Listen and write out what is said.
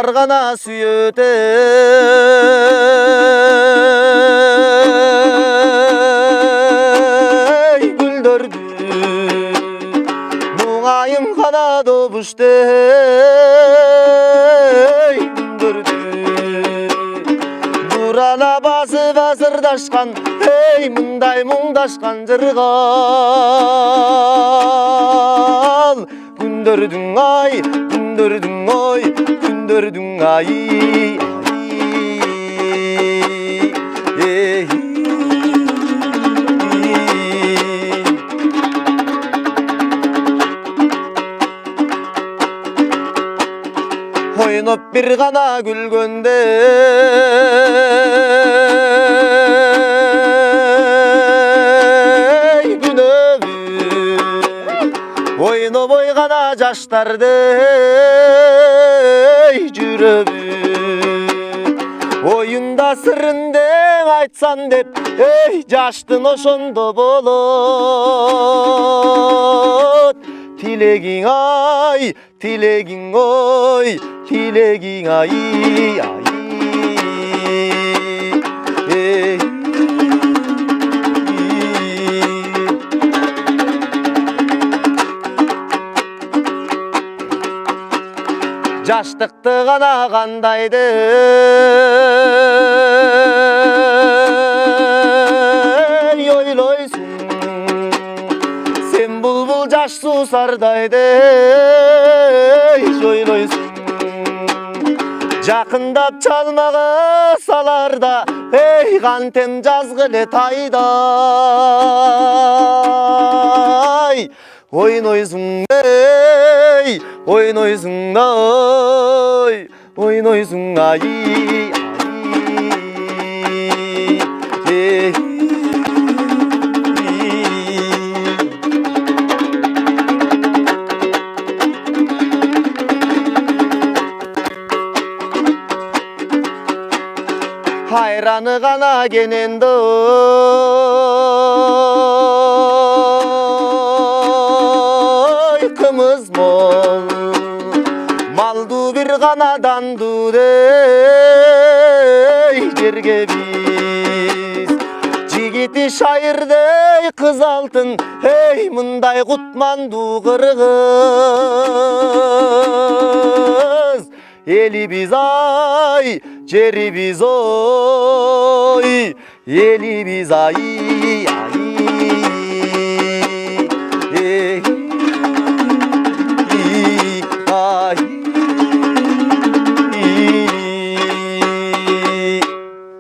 Ар гана сүйөт гүлдөрдү Мұңайым ғана добышты күндөрдү Бурала басып асырдашкан мындай мұңдашкан жыргал Күндөрдүң ай, күндөрдүң ой, күндөрдүң ай Ойноп бир гана күлгөндө күнөбү Ойнобой гана жаштарды жүрөбү Оюнда сырын дең айтсан деп жаштын ошондо болот Тилегиң ай, тилегиң ой, тилегиң ай, ай Жаштыкты гана кандайды ойлойсуң Сен булбул жаш суусардайды ойлойсуң Жакындап чалмага саларда кантем жазгыле тайдай Ойнойсуң ойнойсуң ойнойсуң ай Хайраны гана кененді кымыз мол Малду бир гана данду жерге биз Жигити шайырдей кыз алтын мындай кутманду кыргыз Eli biz ay, ceri biz oy, eli biz ay, ay.